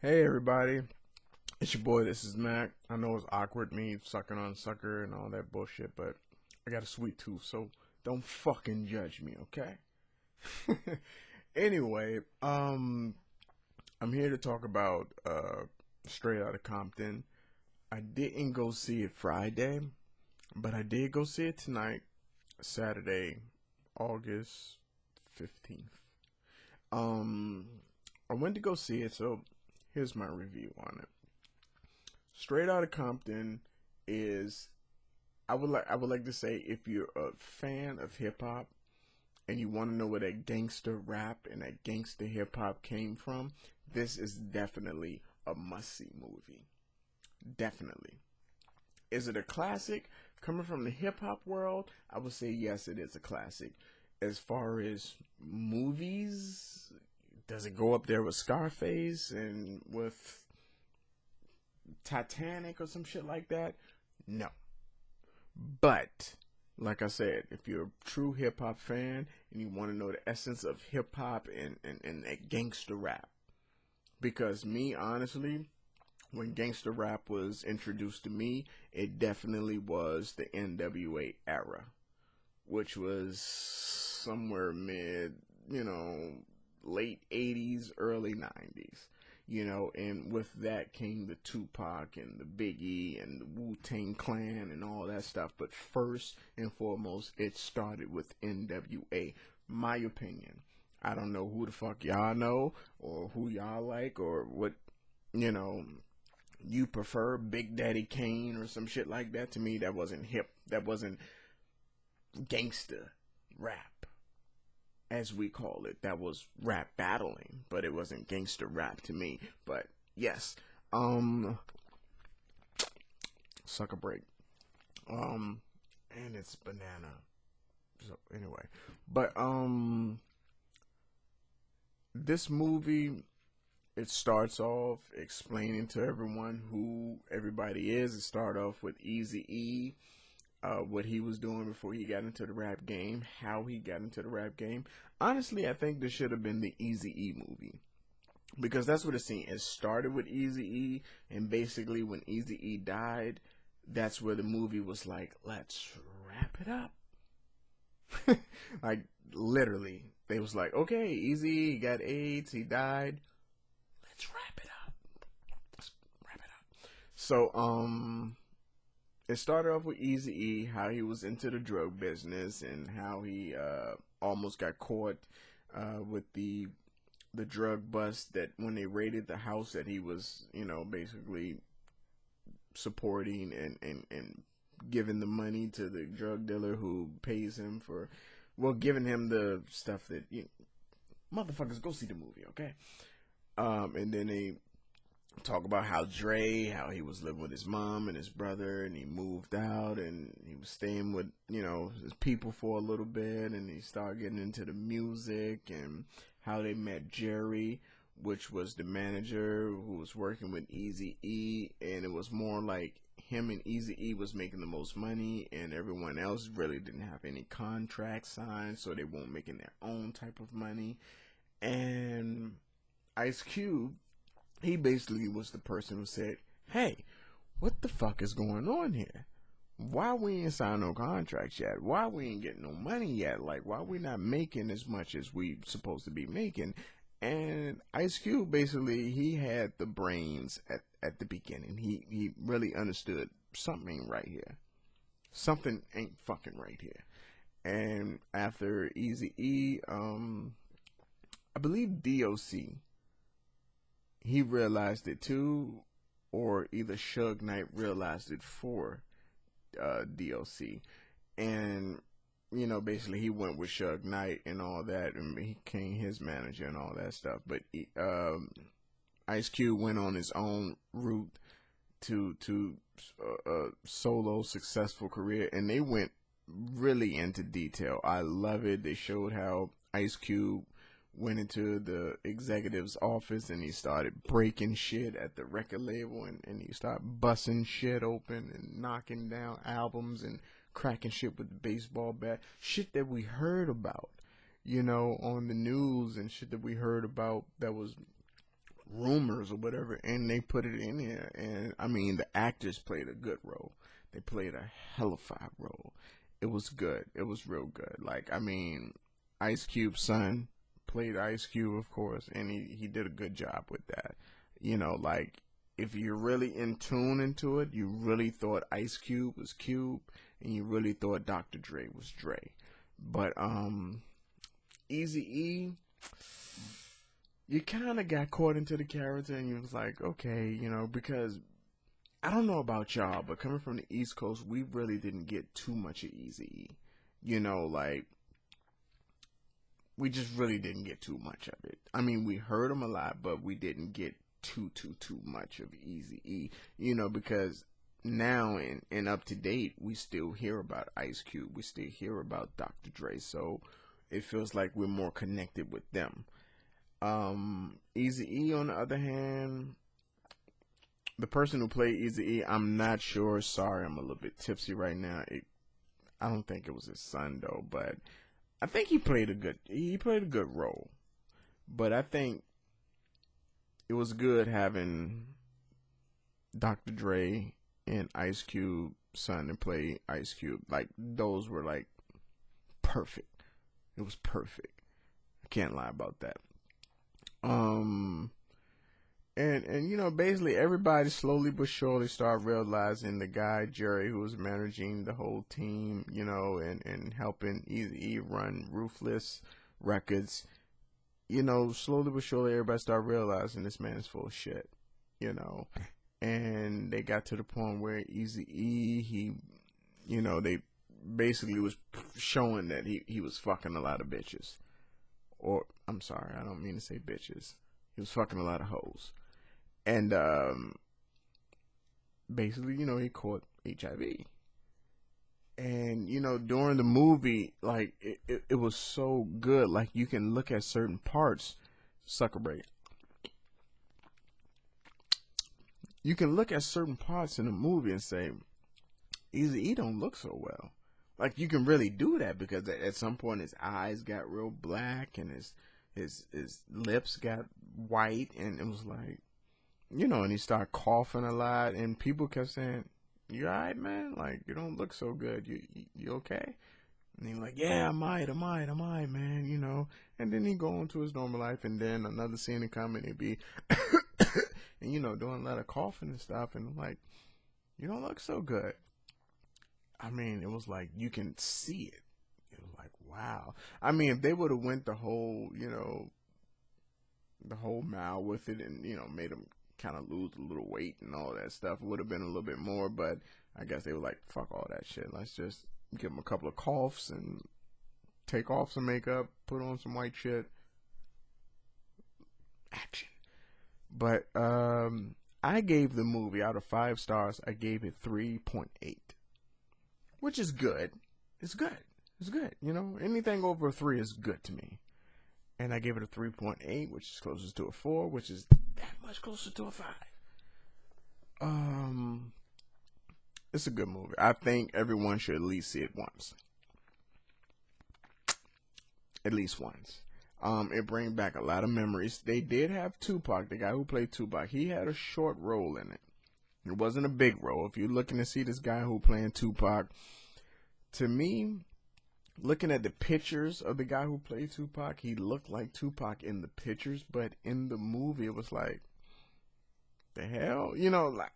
Hey everybody, it's your boy. This is Mac. I know it's awkward me sucking on sucker and all that bullshit, but I got a sweet tooth, so don't fucking judge me, okay? Anyway, I'm here to talk about Straight Outta Compton. I didn't go see it Friday, but I did go see it tonight, Saturday, August 15th. Um, I went to go see it, so here's my review on it. Straight Outta Compton is I would like to say if you're a fan of hip hop and you want to know where that gangster rap and that gangster hip hop came from, this is definitely a must see movie. Definitely. Is it a classic? Coming from the hip hop world, I would say yes, it is a classic. As far as movies, does it go up there with Scarface and with Titanic or some shit like that? No. But like I said, if you're a true hip hop fan and you want to know the essence of hip hop and that gangster rap, because me honestly, when gangster rap was introduced to me, it definitely was the NWA era, which was somewhere mid, you know, late 80s, early 90s. And with that came the Tupac and the Biggie and the Wu Tang Clan and all that stuff. But first and foremost, it started with NWA. My opinion. I don't know who the fuck y'all know or who y'all like or what, you know, you prefer Big Daddy Kane or some shit like that. To me, that wasn't hip. That wasn't gangster rap, as we call it. That was rap battling, but it wasn't gangster rap to me. But yes, um, suck a break. Um, and it's banana. So anyway, but this movie, it starts off explaining to everyone who everybody is. It start off with Easy E, what he was doing before he got into the rap game, how he got into the rap game. Honestly, I think this should have been the Easy E movie because that's what it seemed. It started with Easy E, and basically when Easy E died, that's where the movie was like, let's wrap it up. Like literally, they was like, okay, Easy, he got AIDS, he died. Let's wrap it up. Let's wrap it up. So it started off with Easy E, how he was into the drug business and how he almost got caught with the drug bust that when they raided the house that he was, basically supporting and giving the money to the drug dealer who pays him for, well, giving him the stuff that motherfuckers go see the movie, okay? And then they talk about how how he was living with his mom and his brother, and he moved out, and he was staying with, his people for a little bit, and he started getting into the music, and how they met Jerry, which was the manager who was working with Easy E, and it was more like him and Easy E was making the most money, and everyone else really didn't have any contract signed, so they weren't making their own type of money. And Ice Cube, he basically was the person who said, "Hey, what the fuck is going on here? Why we ain't signed no contracts yet? Why we ain't getting no money yet? Like, why we not making as much as we supposed to be making?" And Ice Cube basically he had the brains at the beginning. He really understood something ain't right here. Something ain't fucking right here. And after Easy E, I believe DOC, he realized it too, or either Suge Knight realized it for DOC, and basically he went with Suge Knight and all that, and he became his manager and all that stuff. But Ice Cube went on his own route to a solo successful career, and they went really into detail. I love it. They showed how Ice Cube went into the executive's office and he started breaking shit at the record label, and he started busting shit open and knocking down albums and cracking shit with the baseball bat. Shit that we heard about, on the news, and shit that we heard about that was rumors or whatever, and they put it in there. And I mean, the actors played a good role. They played a hellified role. It was good. It was real good. Like, I mean, Ice Cube's son played Ice Cube, of course, and he did a good job with that. Like, if you're really in tune into it, you really thought Ice Cube was Cube, and you really thought Dr. Dre was Dre. But Easy E, you kind of got caught into the character, and you was like, okay, because I don't know about y'all, but coming from the East Coast, we really didn't get too much of Easy E. Like, we just really didn't get too much of it. I mean, we heard him a lot, but we didn't get too much of Easy E. Because now in up to date, we still hear about Ice Cube. We still hear about Dr. Dre. So it feels like we're more connected with them. Easy E, on the other hand, the person who played Easy E, I'm not sure. Sorry, I'm a little bit tipsy right now. I don't think it was his son though, but I think he played a good role. But I think it was good having Dr. Dre and Ice Cube son to play Ice Cube. Like, those were like perfect. It was perfect. I can't lie about that. And basically everybody slowly but surely started realizing the guy Jerry, who was managing the whole team, and helping Eazy-E run Ruthless Records, slowly but surely everybody started realizing this man is full of shit, and they got to the point where Eazy-E, they basically was showing that he was fucking a lot of bitches. Or, I'm sorry, I don't mean to say bitches. He was fucking a lot of hoes. And basically, he caught HIV. And, during the movie, like, it was so good. Like, you can look at certain parts. Sucker break. You can look at certain parts in the movie and say, Eazy-E don't look so well. Like, you can really do that because at some point his eyes got real black and his lips got white, and it was like, and he started coughing a lot, and people kept saying, "You alright, man? Like, you don't look so good. You okay?" And he's like, "Yeah, I might, man." And then he go on to his normal life, and then another scene would come, and he'd be, and doing a lot of coughing and stuff, and I'm like, "You don't look so good." I mean, it was like you can see it. It was like, wow. I mean, if they would have went the whole mile with it, and made him kind of lose a little weight and all that stuff, it would have been a little bit more. But I guess they were like, fuck all that shit. Let's just give him a couple of coughs and take off some makeup, put on some white shit. Action. But I gave the movie, out of 5 stars, I gave it 3.8. Which is good. It's good. It's good. Anything over a 3 is good to me. And I gave it a 3.8, which is closest to a 4, which is that much closer to a 5. It's a good movie. I think everyone should at least see it once. At least once. It brings back a lot of memories. They did have Tupac, the guy who played Tupac. He had a short role in it. It wasn't a big role. If you're looking to see this guy who playing Tupac, to me, looking at the pictures of the guy who played Tupac, he looked like Tupac in the pictures, but in the movie, it was like, the hell? Like,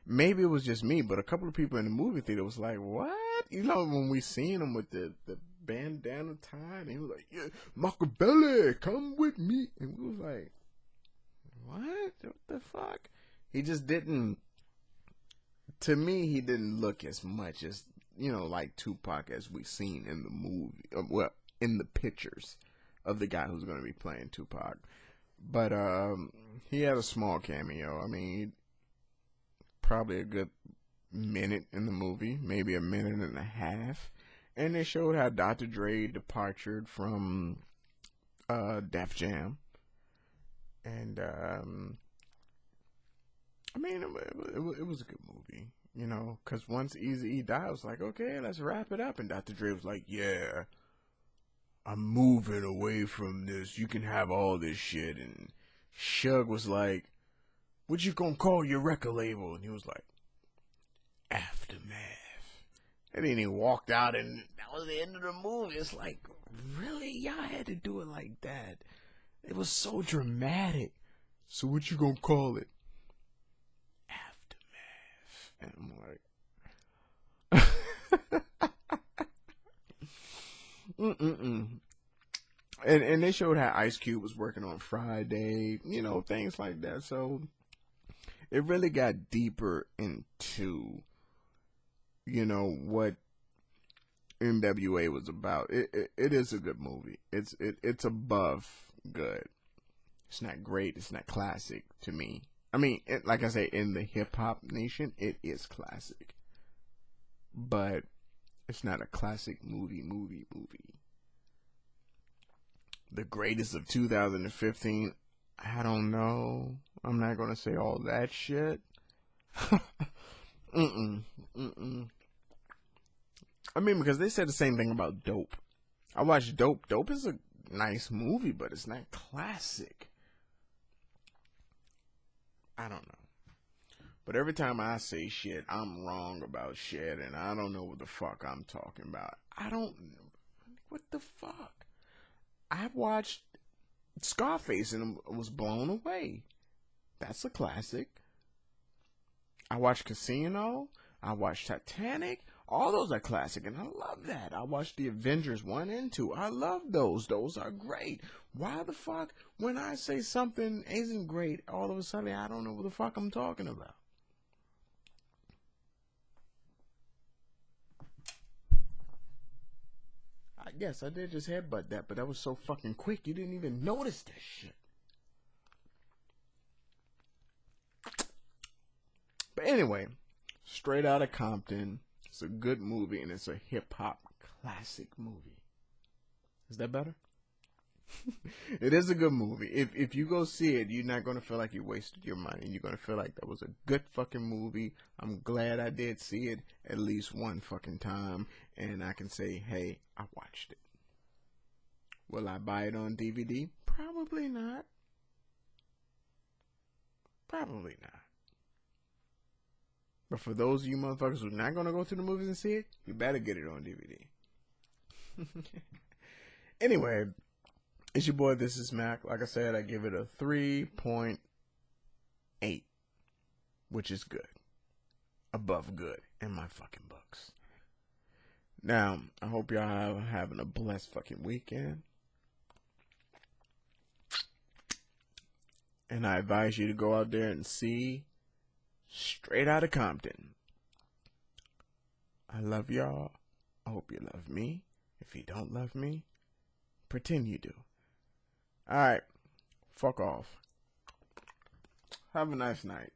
maybe it was just me, but a couple of people in the movie theater was like, what? When we seen him with the bandana tied, and he was like, yeah, Machiavelli, come with me. And we was like, what the fuck? He just didn't, to me, he didn't look as much as, like Tupac as we seen in the movie, well, in the pictures of the guy who's going to be playing Tupac. But he had a small cameo. I mean, probably a good minute in the movie, maybe a minute and a half. And they showed how Dr. Dre departed from Def Jam. And, I mean, it was a good movie, because once Eazy-E died, I was like, okay, let's wrap it up. And Dr. Dre was like, yeah, I'm moving away from this. You can have all this shit. And Suge was like, "What you gonna call your record label?" And he was like, "Aftermath." And then he walked out, and that was the end of the movie. It's like, really? Y'all had to do it like that. It was so dramatic. So what you gonna call it? Aftermath. And I'm like, mm-mm-mm. And they showed how Ice Cube was working on Friday, things like that. So it really got deeper into, what NWA was about. It is a good movie. It's above good. It's not great. It's not classic to me. I mean, like I say, in the hip hop nation, it is classic, but it's not a classic movie. The greatest of 2015. I don't know. I'm not gonna say all that shit. Mm-mm. Mm-mm. I mean, because they said the same thing about Dope. I watched Dope. Dope is a nice movie, but it's not classic. I don't know. But every time I say shit, I'm wrong about shit, and I don't know what the fuck I'm talking about. I don't. What the fuck? I watched Scarface and was blown away. That's a classic. I watched Casino. I watched Titanic. All those are classic, and I love that. I watched the Avengers 1 and 2. I love those. Those are great. Why the fuck, when I say something isn't great, all of a sudden I don't know what the fuck I'm talking about? I guess I did just headbutt that, but that was so fucking quick, you didn't even notice that shit. But anyway, Straight Outta Compton. It's a good movie, and it's a hip hop classic movie. Is that better? It is a good movie. If you go see it, you're not gonna feel like you wasted your money. You're gonna feel like that was a good fucking movie. I'm glad I did see it at least one fucking time, and I can say, hey, I watched it. Will I buy it on DVD? Probably not. Probably not. But for those of you motherfuckers who are not gonna go to the movies and see it, you better get it on DVD. Anyway, it's your boy, This Is Mac. Like I said, I give it a 3.8, which is good. Above good in my fucking books. Now, I hope y'all are having a blessed fucking weekend. And I advise you to go out there and see Straight Outta Compton. I love y'all. I hope you love me. If you don't love me, pretend you do. Alright, fuck off. Have a nice night.